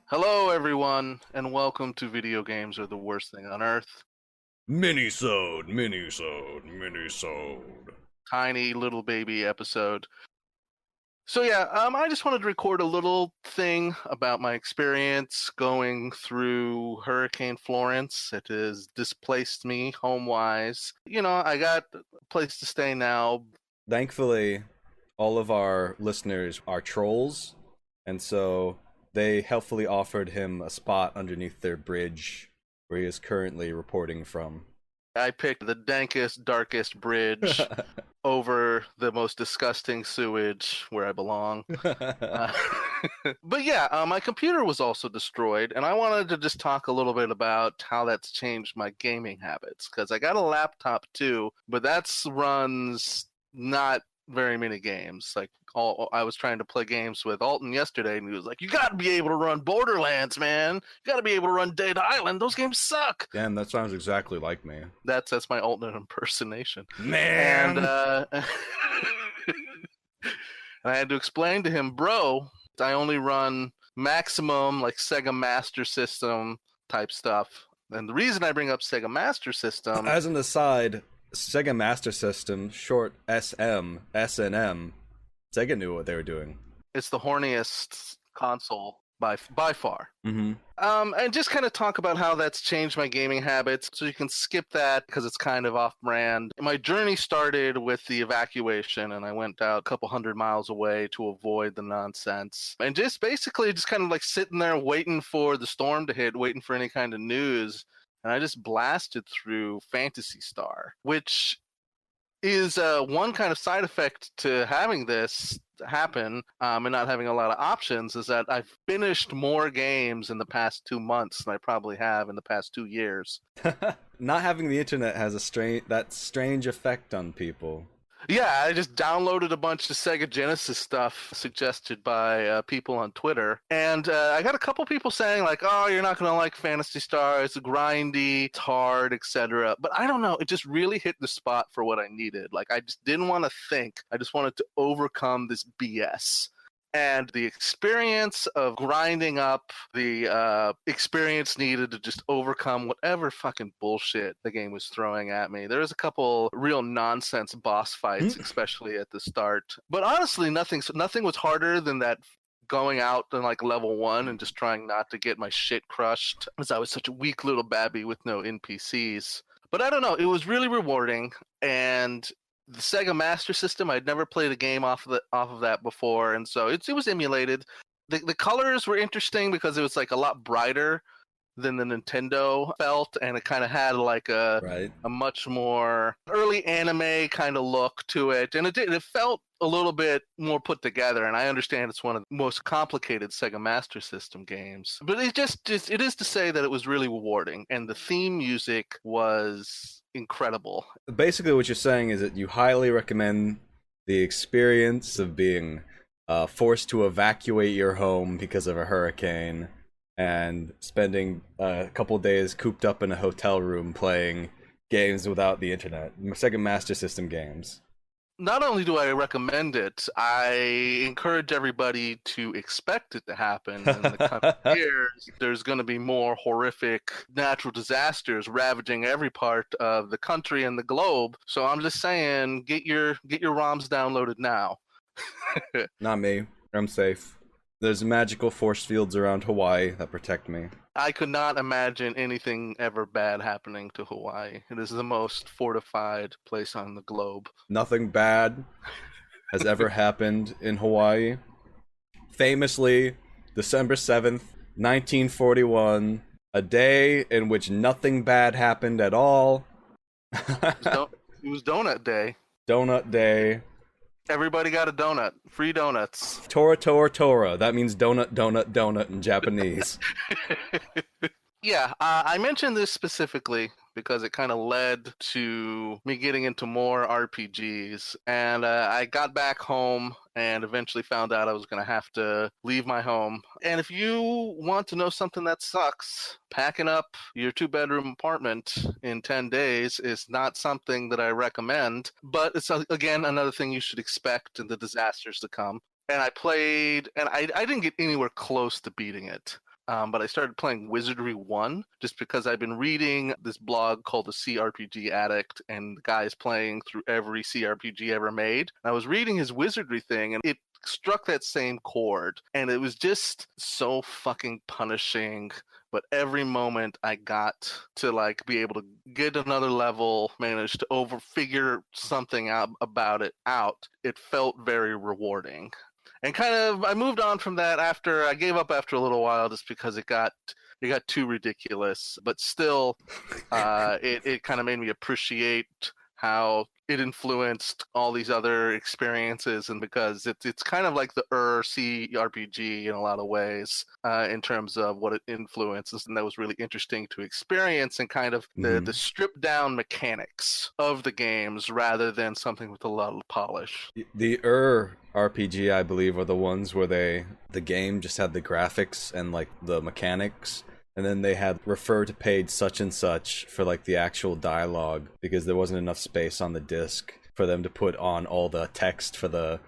Hello, everyone, and welcome to Video Games Are the Worst Thing on Earth. Minisode. Tiny little baby episode. I just wanted to record a little thing about my experience going through Hurricane Florence. It has displaced me home-wise. I got a place to stay now. Thankfully, all of our listeners are trolls, and so they helpfully offered him a spot underneath their bridge where he is currently reporting from. I picked the dankest, darkest bridge over the most disgusting sewage where I belong. Uh, my computer was also destroyed, and I wanted to just talk a little bit about how that's changed my gaming habits. Because I got a laptop too, but that's runs not very many games. I was trying to play games with Alton yesterday, and he was like, "You got to be able to run Borderlands, man. You got to be able to run Dead Island. Those games suck." Damn, that sounds exactly like me. That's my Alton impersonation. And Man! and I had to explain to him, bro, I only run maximum like Sega Master System type stuff. And the reason I bring up Sega Master System, As an aside, Sega Master System, short SM, SNM, Sega knew what they were doing. it's the horniest console by far. Mm-hmm. And just kind of talk about how that's changed my gaming habits. So you can skip that because it's kind of off brand. My journey started with the evacuation, and I went out a couple 100 miles away to avoid the nonsense. And just basically just kind of like sitting there waiting for the storm to hit, waiting for any kind of news. And I just blasted through Phantasy Star, which is one kind of side effect to having this happen and not having a lot of options is that I've finished more games in the past 2 months than I probably have in the past 2 years. Not having the internet has that strange effect on people. Yeah, I just downloaded a bunch of Sega Genesis stuff suggested by people on Twitter, and I got a couple people saying like, "Oh, you're not gonna like Phantasy Star. It's grindy, it's hard, etc." But I don't know. It just really hit the spot for what I needed. Like, I just didn't want to think. I just wanted to overcome this BS. And the experience of grinding up the experience needed to just overcome whatever fucking bullshit the game was throwing at me. There was a couple real nonsense boss fights, especially at the start. But honestly, nothing was harder than that going out in like level 1 and just trying not to get my shit crushed because I was such a weak little babby with no NPCs. But I don't know, it was really rewarding, and the Sega Master System, I'd never played a game off of that before, and so it was emulated. The colors were interesting because it was like a lot brighter than the Nintendo felt, and it kind of had like Right. a much more early anime kind of look to it, and it felt a little bit more put together. And I understand it's one of the most complicated Sega Master System games, but it is to say that it was really rewarding, and the theme music was incredible. Basically, what you're saying is that you highly recommend the experience of being forced to evacuate your home because of a hurricane and spending a couple days cooped up in a hotel room playing games without the internet. Second Master System games. Not only do I recommend it, I encourage everybody to expect it to happen in the coming years. There's going to be more horrific natural disasters ravaging every part of the country and the globe. So I'm just saying, get your ROMs downloaded now. Not me. I'm safe. There's magical force fields around Hawaii that protect me. I could not imagine anything ever bad happening to Hawaii. It is the most fortified place on the globe. Nothing bad has ever happened in Hawaii. Famously, December 7th, 1941, a day in which nothing bad happened at all. It was Donut Day. Donut Day. Everybody got a donut. Free donuts. Tora. That means donut in Japanese. Yeah, I mentioned this specifically because it kind of led to me getting into more RPGs. And I got back home and eventually found out I was going to have to leave my home. And if you want to know something that sucks, packing up your 2-bedroom apartment in 10 days is not something that I recommend. But it's, again, another thing you should expect in the disasters to come. And I played, and I didn't get anywhere close to beating it. but I started playing Wizardry 1 just because I've been reading this blog called The CRPG Addict, and the guy is playing through every CRPG ever made. And I was reading his Wizardry thing, and it struck that same chord, and it was just so fucking punishing. But every moment I got to like be able to get another level, manage to figure something out about it out, it felt very rewarding. And kind of I moved on from that after I gave up after a little while just because it got too ridiculous. But still, it kind of made me appreciate how it influenced all these other experiences, and because it's kind of like the CRPG in a lot of ways, in terms of what it influences, and that was really interesting to experience, and kind of the stripped down mechanics of the games rather than something with a lot of polish. The RPG, I believe, are the ones where the game just had the graphics and like the mechanics, and then they had refer to page such and such for like the actual dialogue, because there wasn't enough space on the disc for them to put on all the text for the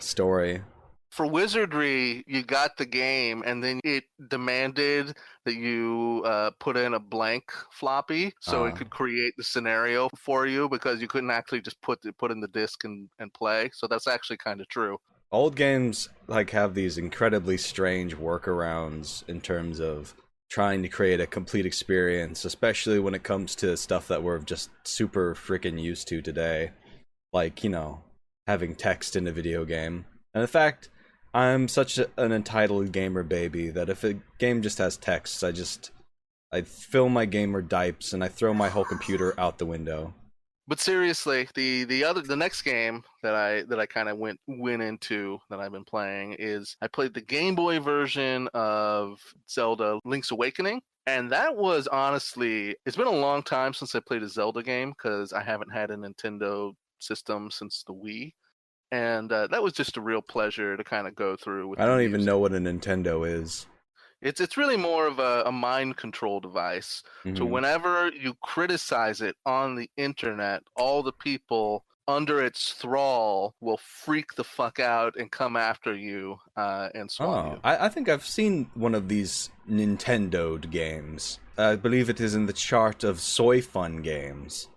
story. For Wizardry, you got the game, and then it demanded that you put in a blank floppy so it could create the scenario for you, because you couldn't actually just put in the disc and play. So that's actually kind of true. Old games like have these incredibly strange workarounds in terms of trying to create a complete experience, especially when it comes to stuff that we're just super freaking used to today, like, you know, having text in a video game. And in fact, I'm such an entitled gamer baby that if a game just has text, I fill my gamer dipes and I throw my whole computer out the window. But seriously, the next game that I kind of went into that I've been playing is I played the Game Boy version of Zelda Link's Awakening, and that was honestly, it's been a long time since I played a Zelda game because I haven't had a Nintendo system since the Wii, and that was just a real pleasure to kind of go through. I don't even know what a Nintendo is. It's really more of a mind control device. So whenever you criticize it on the internet, all the people under its thrall will freak the fuck out and come after you and swat you. I think I've seen one of these Nintendo'd games. I believe it is in the chart of Soy Fun games.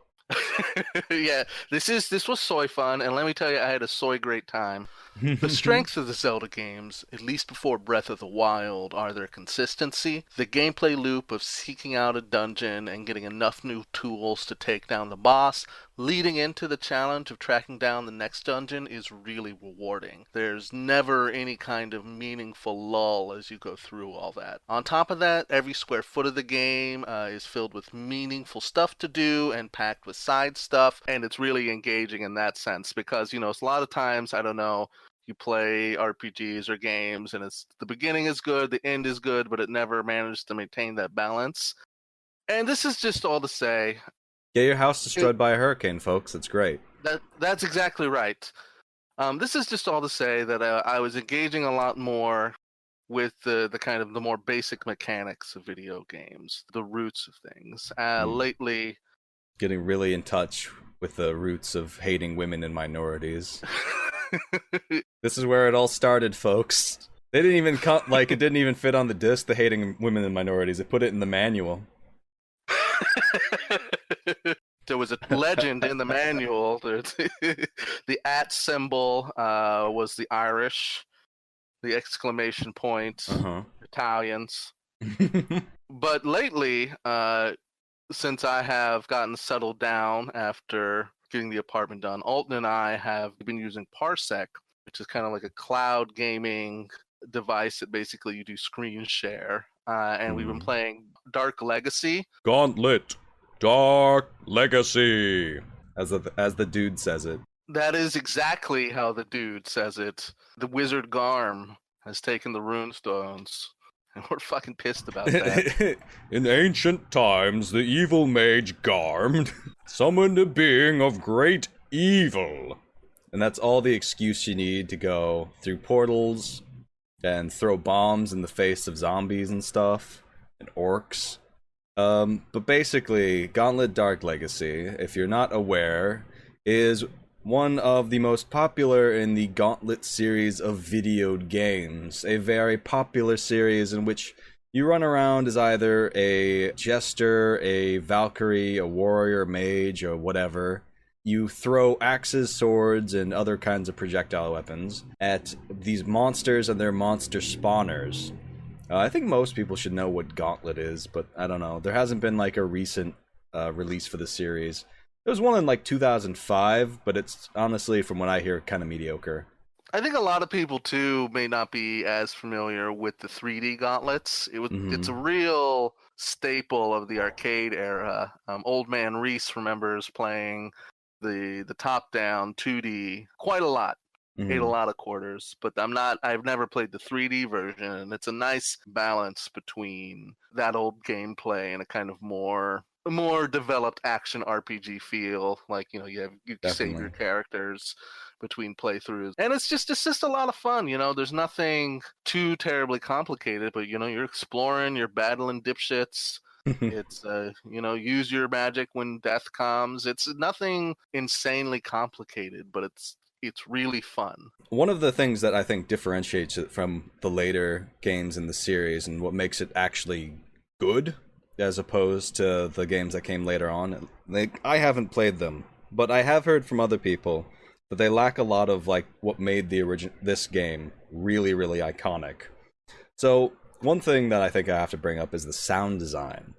Yeah, this was soy fun, and let me tell you, I had a soy great time. The strengths of the Zelda games, at least before Breath of the Wild, are their consistency. The gameplay loop of seeking out a dungeon and getting enough new tools to take down the boss, leading into the challenge of tracking down the next dungeon, is really rewarding. There's never any kind of meaningful lull as you go through all that. On top of that, every square foot of the game is filled with meaningful stuff to do and packed with side stuff, and it's really engaging in that sense because, you know, it's a lot of times, I don't know, you play RPGs or games and it's the beginning is good, the end is good, but it never manages to maintain that balance. And this is just all to say, get your house destroyed by a hurricane, folks. It's great. That's exactly right. This is just all to say that I was engaging a lot more with the kind of the more basic mechanics of video games, the roots of things. Lately, getting really in touch with the roots of hating women and minorities. This is where it all started, folks. They didn't even it didn't even fit on the disc, the hating women and minorities. They put it in the manual. There was a legend in the manual. The @ symbol was the Irish, the exclamation point, Italians. But lately, since I have gotten settled down after getting the apartment done, Alton and I have been using Parsec, which is kind of like a cloud gaming device that basically you do screen share. And we've been playing Dark Legacy. Gauntlet. Dark Legacy. As the dude says it. That is exactly how the dude says it. The wizard Garm has taken the runestones. And we're fucking pissed about that. In ancient times, the evil mage Garm summoned a being of great evil. And that's all the excuse you need to go through portals and throw bombs in the face of zombies and stuff, and orcs. But basically, Gauntlet Dark Legacy, if you're not aware, is one of the most popular in the Gauntlet series of videoed games. A very popular series in which You run around as either a jester, a valkyrie, a warrior, mage, or whatever. You throw axes, swords, and other kinds of projectile weapons at these monsters and their monster spawners. I think most people should know what Gauntlet is, but I don't know. There hasn't been like a recent release for the series. There was one in like 2005, but it's honestly, from what I hear, kind of mediocre. I think a lot of people too may not be as familiar with the 3D gauntlets. It's a real staple of the arcade era. Old man Reese remembers playing the top down 2D quite a lot. Ate a lot of quarters, but I've never played the 3D version, and it's a nice balance between that old gameplay and a kind of more developed action RPG feel. Like, you save your characters between playthroughs, and it's just a lot of fun. There's nothing too terribly complicated, but you're exploring, you're battling dipshits. It's use your magic when death comes. It's nothing insanely complicated, but it's really fun. One of the things that I think differentiates it from the later games in the series and what makes it actually good as opposed to the games that came later on, like, I haven't played them, but I have heard from other people that they lack a lot of like what made this game really, really iconic. So one thing that I think I have to bring up is the sound design,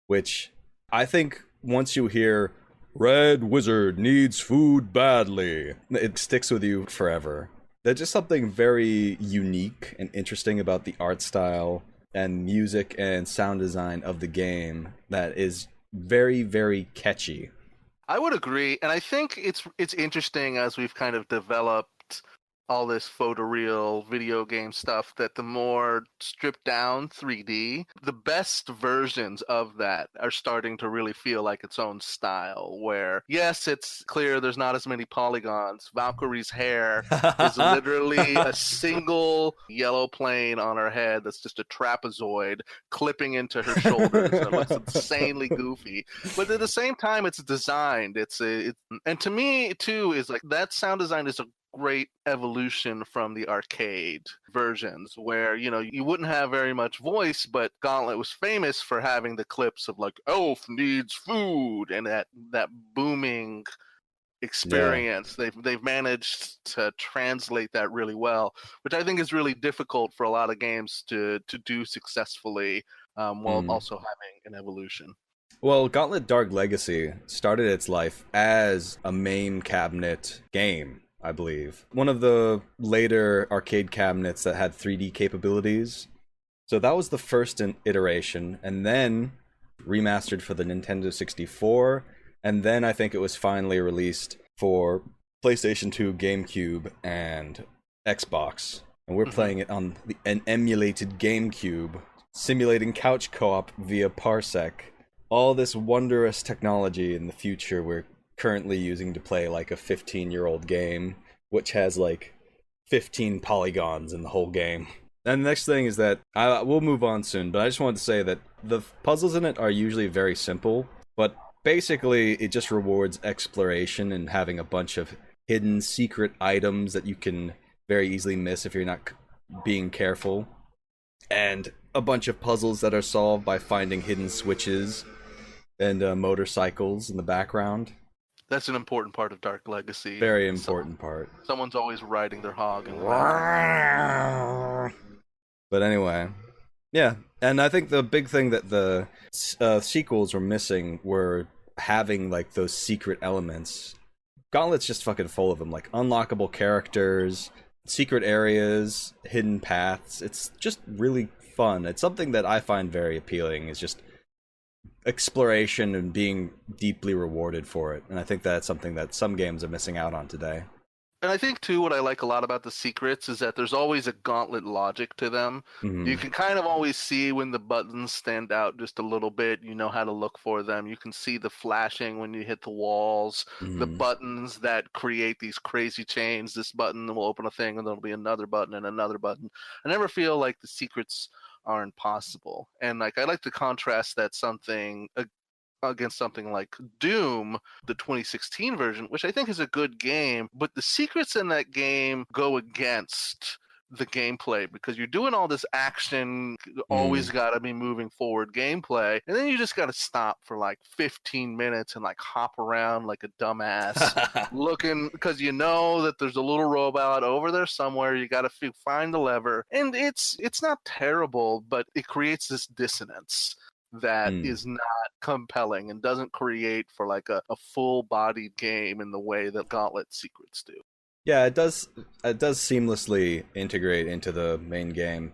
which I think once you hear "Red Wizard needs food badly," it sticks with you forever. There's just something very unique and interesting about the art style and music and sound design of the game that is very, very catchy. I would agree, and I think it's interesting as we've kind of developed all this photoreal video game stuff, that the more stripped down 3D, the best versions of that are starting to really feel like its own style, where yes, it's clear there's not as many polygons. Valkyrie's hair is literally a single yellow plane on her head that's just a trapezoid clipping into her shoulders. It looks insanely goofy, but at the same time it's designed, and to me too is like that sound design is a great evolution from the arcade versions, where you wouldn't have very much voice, but Gauntlet was famous for having the clips of like "Elf needs food" and that booming experience. Yeah. They've managed to translate that really well, which I think is really difficult for a lot of games to do successfully, while also having an evolution. Well, Gauntlet Dark Legacy started its life as a main cabinet game, I believe. One of the later arcade cabinets that had 3D capabilities. So that was the first iteration, and then remastered for the Nintendo 64, and then I think it was finally released for PlayStation 2, GameCube, and Xbox. And we're playing it on an emulated GameCube, simulating couch co-op via Parsec. All this wondrous technology in the future we're currently using to play like a 15-year-old game, which has like 15 polygons in the whole game. And the next thing is that we'll move on soon, but I just wanted to say that the puzzles in it are usually very simple, but basically it just rewards exploration and having a bunch of hidden secret items that you can very easily miss if you're not being careful, and a bunch of puzzles that are solved by finding hidden switches and motorcycles in the background. That's an important part of Dark Legacy. Very important part. Someone's always riding their hog. But anyway, yeah. And I think the big thing that the sequels were missing were having like those secret elements. Gauntlet's just fucking full of them, like unlockable characters, secret areas, hidden paths. It's just really fun. It's something that I find very appealing, is just exploration and being deeply rewarded for it. And I think that's something that some games are missing out on today. And I think too, what I like a lot about the secrets is that there's always a Gauntlet logic to them. You can kind of always see when the buttons stand out just a little bit. You know how to look for them. You can see the flashing when you hit the walls, the buttons that create these crazy chains. This button will open a thing, and there'll be another button and another button. I never feel like the secrets are impossible. And like, I like to contrast that against something like Doom, the 2016 version, which I think is a good game, but the secrets in that game go against the gameplay, because you're doing all this action, always got to be moving forward gameplay, and then you just got to stop for like 15 minutes and like hop around like a dumbass looking, because you know that there's a little robot over there somewhere. You got to find the lever, and it's not terrible, but it creates this dissonance that is not compelling and doesn't create for like a full-bodied game in the way that Gauntlet Secrets do. Yeah, it does seamlessly integrate into the main game,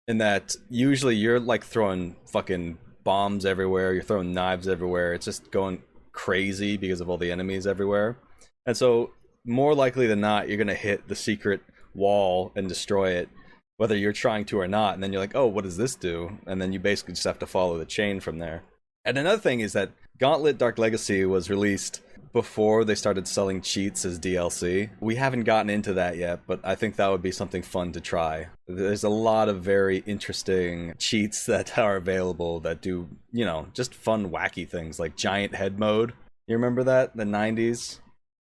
in that usually you're like throwing fucking bombs everywhere, you're throwing knives everywhere, it's just going crazy because of all the enemies everywhere. And so more likely than not, you're gonna hit the secret wall and destroy it, whether you're trying to or not, and then you're like, oh, what does this do? And then you basically just have to follow the chain from there. And another thing is that Gauntlet Dark Legacy was released before they started selling cheats as DLC. We haven't gotten into that yet, but I think that would be something fun to try. There's a lot of very interesting cheats that are available that do, you know, just fun, wacky things, like Giant Head Mode. You remember that? The 90s?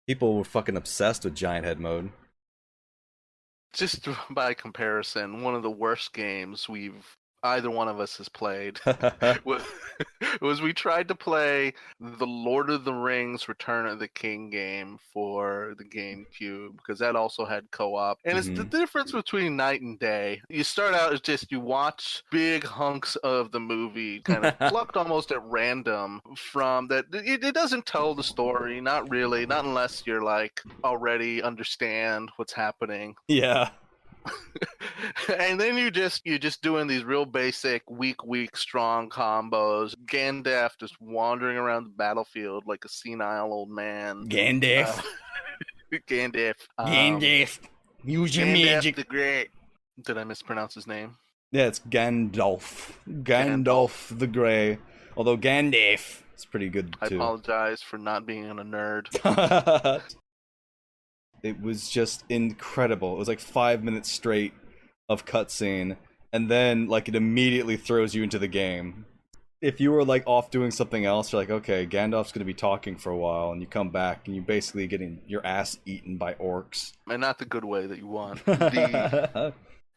People were fucking obsessed with Giant Head Mode. Just by comparison, one of the worst games either one of us has played was we tried to play the Lord of the Rings Return of the King game for the GameCube, because that also had co-op. And it's the difference between night and day. You start out as just, you watch big hunks of the movie kind of plucked almost at random from that. It doesn't tell the story, not really, not unless you're like already understand what's happening. Yeah. And then you just doing these real basic weak strong combos. Gandalf just wandering around the battlefield like a senile old man. Gandalf. Gandalf. Use your Gandalf magic. the Great. Did I mispronounce his name? Yeah, it's Gandalf. Gandalf the Grey. Although Gandalf is pretty good too. I apologize for not being a nerd. It was just incredible. It was like 5 minutes straight of cutscene, and then like it immediately throws you into the game. If you were like off doing something else, you're like, okay, Gandalf's gonna be talking for a while, and you come back and you're basically getting your ass eaten by orcs. And not the good way that you want.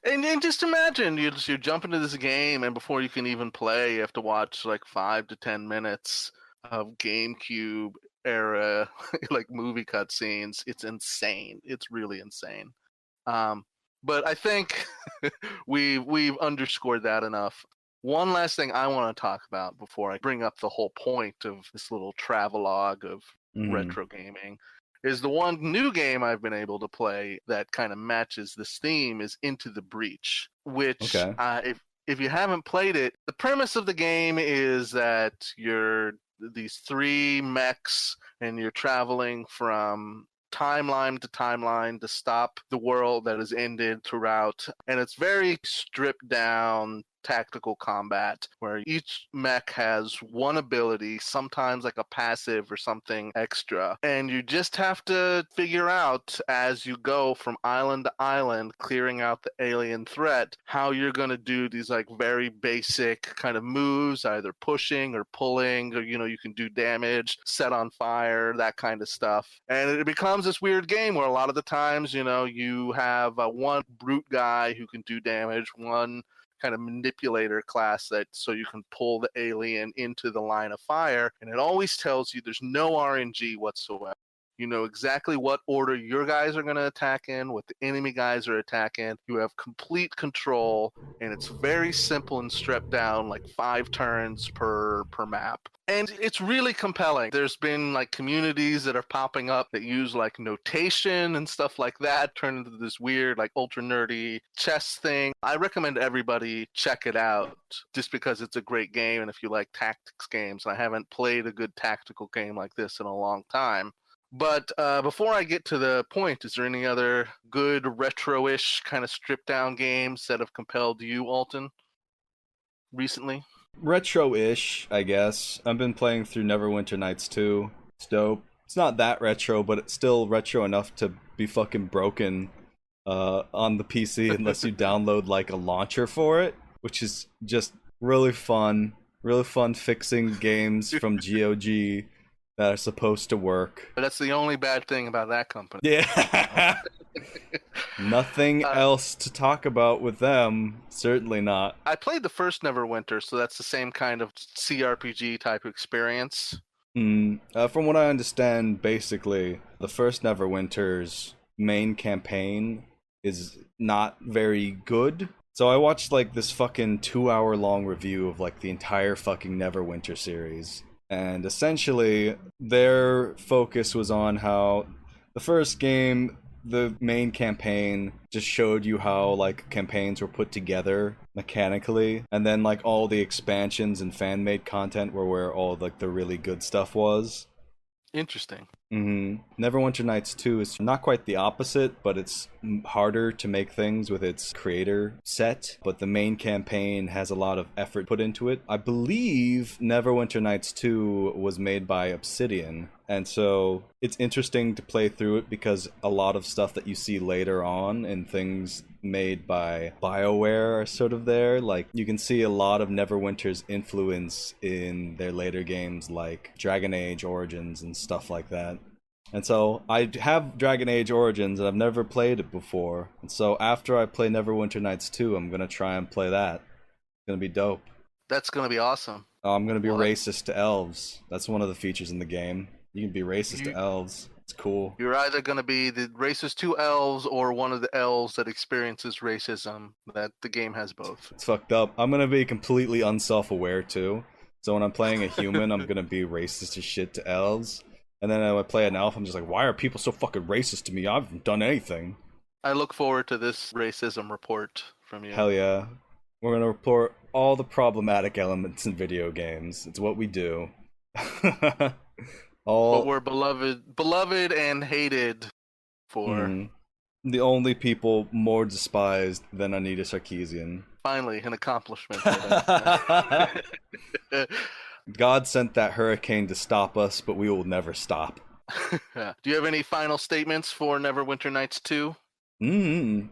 And just imagine, you jump into this game, and before you can even play, you have to watch like 5 to 10 minutes of GameCube era like movie cutscenes. It's insane. It's really insane. But I think we've underscored that enough. One last thing I want to talk about before I bring up the whole point of this little travelogue of retro gaming is the one new game I've been able to play that kind of matches this theme is Into the Breach, which if you haven't played it, the premise of the game is that you're these 3 mechs and you're traveling from timeline to timeline to stop the world that has ended throughout. And it's very stripped down tactical combat where each mech has one ability, sometimes like a passive or something extra, and you just have to figure out as you go from island to island, clearing out the alien threat, how you're going to do these like very basic kind of moves, either pushing or pulling, or you can do damage, set on fire, that kind of stuff. And it becomes this weird game where a lot of the times you have one brute guy who can do damage, one kind of manipulator class so you can pull the alien into the line of fire, and it always tells you there's no RNG whatsoever. You know exactly what order your guys are going to attack in, what the enemy guys are attacking. You have complete control, and it's very simple and stripped down, like 5 turns per map. And it's really compelling. There's been like communities that are popping up that use like notation and stuff like that, turn into this weird like ultra nerdy chess thing. I recommend everybody check it out just because it's a great game, and if you like tactics games, I haven't played a good tactical game like this in a long time. But before I get to the point, is there any other good retro-ish kind of stripped-down games that have compelled you, Alton, recently? Retro-ish, I guess. I've been playing through Neverwinter Nights 2. It's dope. It's not that retro, but it's still retro enough to be fucking broken on the PC unless you download like a launcher for it, which is just really fun. Really fun fixing games from GOG that are supposed to work. But that's the only bad thing about that company. Yeah. Nothing else to talk about with them. Certainly not. I played the first Neverwinter, so that's the same kind of CRPG type experience. From what I understand, basically, the first Neverwinter's main campaign is not very good. So I watched like this fucking 2 hour long review of like the entire fucking Neverwinter series. And essentially, their focus was on how the first game, the main campaign, just showed you how like campaigns were put together mechanically, and then like all the expansions and fan made content were where all like the really good stuff was. Interesting. Neverwinter Nights 2 is not quite the opposite, but it's harder to make things with its creator set. But the main campaign has a lot of effort put into it. I believe Neverwinter Nights 2 was made by Obsidian. And so it's interesting to play through it because a lot of stuff that you see later on in things made by BioWare are sort of there. Like, you can see a lot of Neverwinter's influence in their later games like Dragon Age Origins and stuff like that. And so I have Dragon Age Origins and I've never played it before. And so after I play Neverwinter Nights 2, I'm going to try and play that. It's going to be dope. That's going to be awesome. I'm going to be racist to elves. That's one of the features in the game. You can be racist to elves. It's cool. You're either going to be the racist to elves or one of the elves that experiences racism. That the game has both. It's fucked up. I'm going to be completely unself-aware too. So when I'm playing a human, I'm going to be racist as shit to elves. And then when I play an elf, I'm just like, why are people so fucking racist to me? I haven't done anything. I look forward to this racism report from you. Hell yeah. We're going to report all the problematic elements in video games. It's what we do. But we're beloved and hated for. The only people more despised than Anita Sarkeesian. Finally, an accomplishment. God sent that hurricane to stop us, but we will never stop. Do you have any final statements for Neverwinter Nights 2?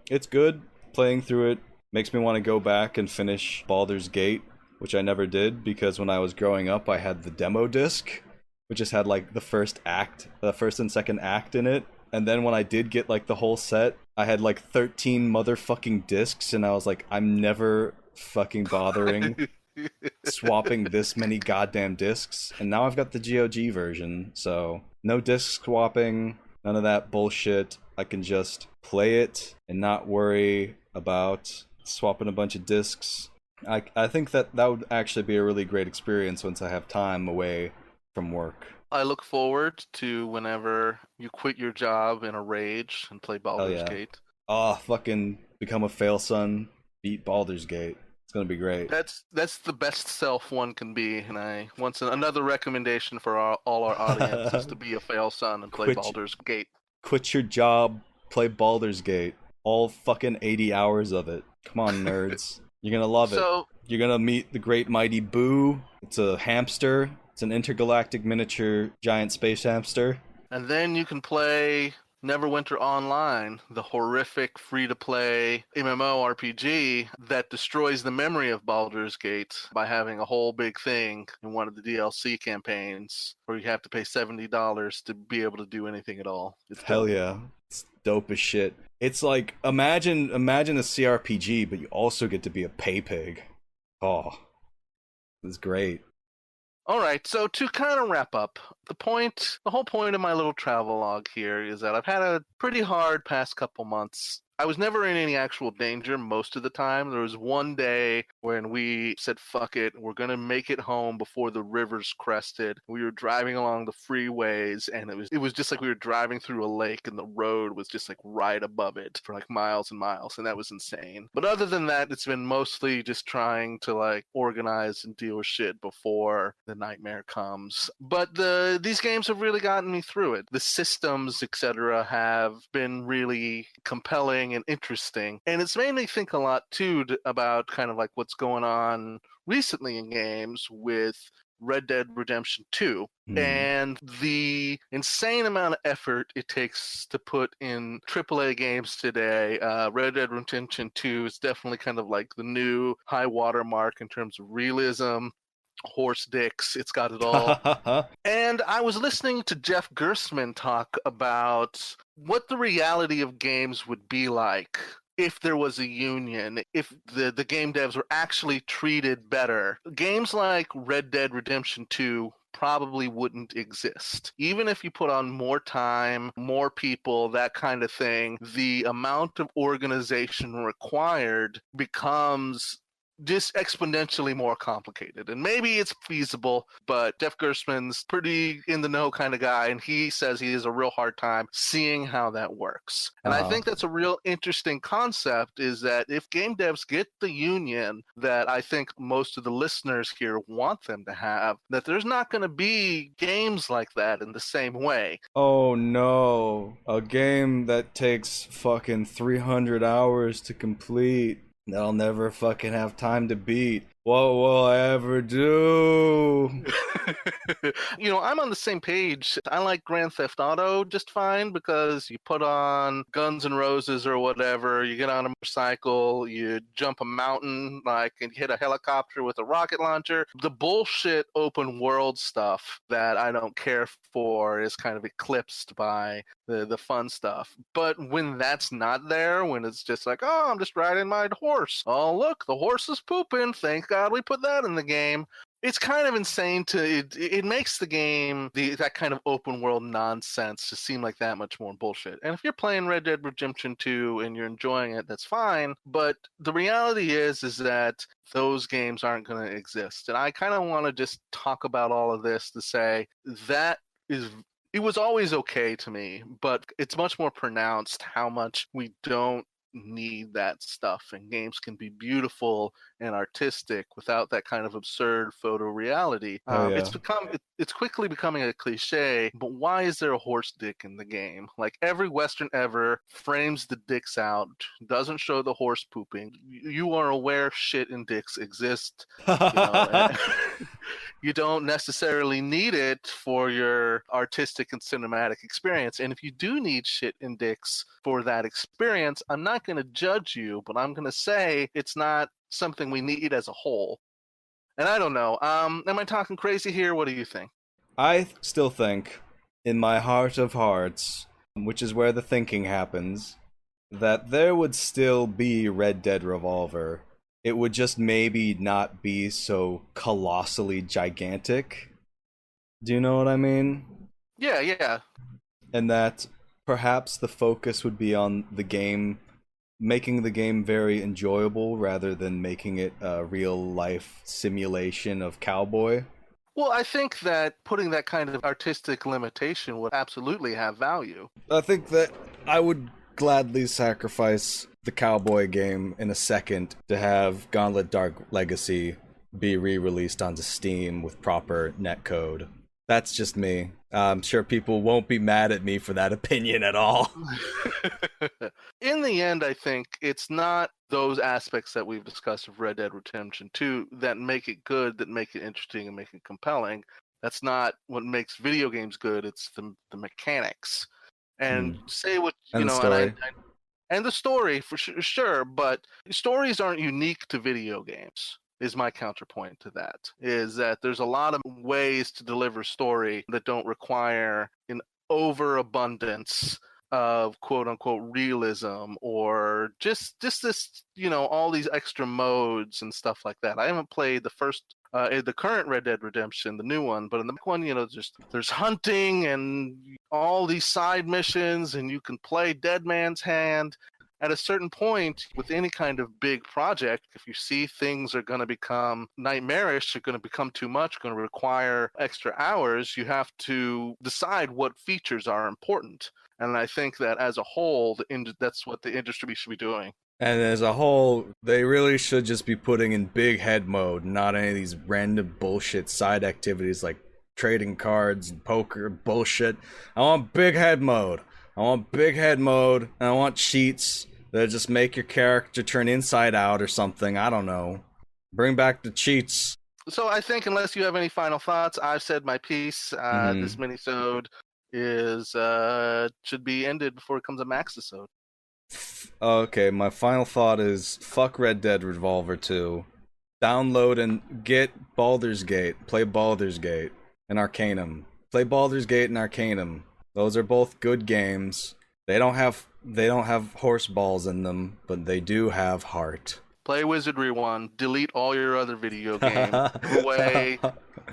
It's good. Playing through it makes me want to go back and finish Baldur's Gate, which I never did because when I was growing up, I had the demo disc, which just had like the first and second act in it. And then when I did get like the whole set, I had like 13 motherfucking discs, and I was like, I'm never fucking bothering swapping this many goddamn discs. And now I've got the GOG version, so no disc swapping, none of that bullshit. I can just play it and not worry about swapping a bunch of discs. I think that would actually be a really great experience once I have time away from work. I look forward to whenever you quit your job in a rage and play Baldur's Gate. Oh, fucking become a fail son, beat Baldur's Gate. It's gonna be great. That's the best self one can be, and another recommendation for all our audience is to be a fail son and play Baldur's Gate. Quit your job, play Baldur's Gate. All fucking 80 hours of it. Come on, nerds. You're gonna love it. You're gonna meet the great mighty Boo. It's a hamster. It's an intergalactic miniature giant space hamster. And then you can play Neverwinter Online, the horrific free-to-play MMORPG that destroys the memory of Baldur's Gate by having a whole big thing in one of the DLC campaigns where you have to pay $70 to be able to do anything at all. Hell yeah. It's dope as shit. It's like, imagine a CRPG, but you also get to be a pay pig. Oh, it's great. All right, so to kind of wrap up, the whole point of my little travelogue here is that I've had a pretty hard past couple months. I was never in any actual danger most of the time. There was one day when we said, fuck it, we're going to make it home before the rivers crested. We were driving along the freeways, and it was just like we were driving through a lake, and the road was just like right above it for like miles and miles, and that was insane. But other than that, it's been mostly just trying to like organize and deal with shit before the nightmare comes. But these games have really gotten me through it. The systems, etc., have been really compelling and interesting, and it's made me think a lot too about kind of like what's going on recently in games with Red Dead Redemption 2 and the insane amount of effort it takes to put in AAA games today. Red Dead Redemption 2 is definitely kind of like the new high watermark in terms of realism horse dicks. It's got it all. And I was listening to Jeff Gerstmann talk about what the reality of games would be like if there was a union, if the game devs were actually treated better. Games like Red Dead Redemption 2 probably wouldn't exist. Even if you put on more time, more people, that kind of thing, the amount of organization required becomes just exponentially more complicated. And maybe it's feasible, but Jeff Gerstmann's pretty in the know kind of guy, and he says he has a real hard time seeing how that works. And I think that's a real interesting concept, is that if game devs get the union that I think most of the listeners here want them to have, that there's not going to be games like that in the same way. Oh no, a game that takes fucking 300 hours to complete that I'll never fucking have time to beat. What will I ever do? I'm on the same page. I like Grand Theft Auto just fine because you put on Guns N' Roses or whatever, you get on a motorcycle, you jump a mountain, and hit a helicopter with a rocket launcher. The bullshit open world stuff that I don't care for is kind of eclipsed by the fun stuff. But when that's not there, when it's just like, oh, I'm just riding my horse. Oh, look, the horse is pooping. Thank God we put that in the game. It's kind of insane it makes the game, that kind of open world nonsense, to seem like that much more bullshit. And if you're playing Red Dead Redemption 2 and you're enjoying it, that's fine. But the reality is that those games aren't going to exist. And I kind of want to just talk about all of this to say that it was always okay to me, but it's much more pronounced how much we don't need that stuff, and games can be beautiful and artistic without that kind of absurd photoreality. It's quickly becoming a cliche, but why is there a horse dick in the game? Like, every Western ever frames the dicks out, doesn't show the horse pooping. You are aware shit and dicks exist. You don't necessarily need it for your artistic and cinematic experience. And if you do need shit and dicks for that experience, I'm not going to judge you, but I'm going to say it's not something we need as a whole. And I don't know. Am I talking crazy here? What do you think? I still think, in my heart of hearts, which is where the thinking happens, that there would still be Red Dead Revolver. It would just maybe not be so colossally gigantic. Do you know what I mean? Yeah. And that perhaps the focus would be on the game, making the game very enjoyable rather than making it a real-life simulation of cowboy. Well, I think that putting that kind of artistic limitation would absolutely have value. I think that I would gladly sacrifice the cowboy game in a second to have Gauntlet Dark Legacy be re-released onto Steam with proper netcode. That's just me. I'm sure people won't be mad at me for that opinion at all. In the end, I think it's not those aspects that we've discussed of Red Dead Redemption 2 that make it good, that make it interesting and make it compelling. That's not what makes video games good. It's the mechanics. And say what, and the story. And the story, for sure, but stories aren't unique to video games, is my counterpoint to that, is that there's a lot of ways to deliver story that don't require an overabundance of quote-unquote realism, or just this, all these extra modes and stuff like that. I haven't played the current Red Dead Redemption, the new one, but in the one, there's hunting and all these side missions, and you can play Dead Man's Hand. At a certain point, with any kind of big project, if you see things are going to become nightmarish, are going to become too much, going to require extra hours, you have to decide what features are important. And I think that as a whole, that's what the industry should be doing. And as a whole, they really should just be putting in big head mode, not any of these random bullshit side activities like trading cards and poker bullshit. I want big head mode. And I want cheats that just make your character turn inside out or something. I don't know. Bring back the cheats. So I think, unless you have any final thoughts, I've said my piece. This minisode should be ended before it comes a maxisode. Okay, my final thought is fuck Red Dead Revolver 2. download and get Baldur's Gate. Play Baldur's Gate and Arcanum. Play Baldur's Gate and Arcanum. Those are both good games. They don't have horse balls in them, but they do have heart. Play Wizardry 1. Delete all your other video games.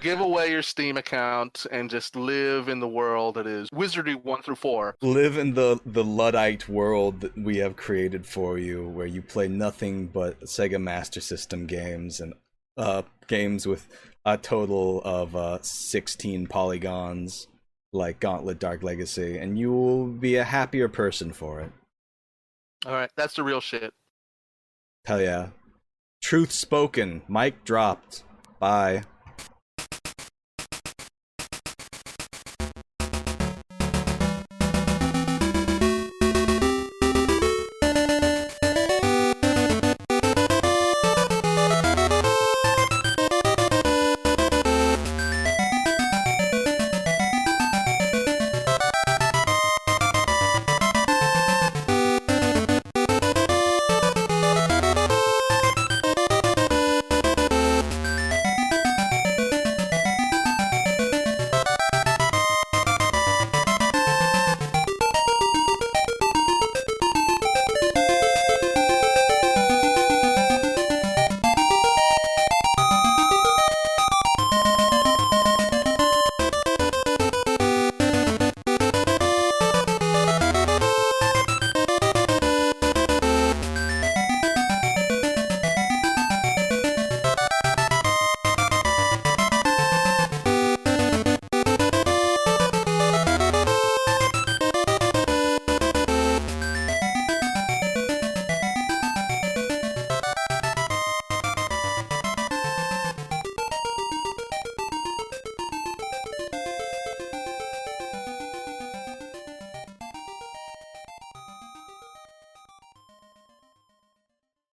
Give away your Steam account and just live in the world that is Wizardry 1 through 4. Live in the Luddite world that we have created for you, where you play nothing but Sega Master System games and games with a total of 16 polygons, like Gauntlet Dark Legacy, and you will be a happier person for it. All right, that's the real shit. Hell yeah. Truth spoken. Mic dropped. Bye.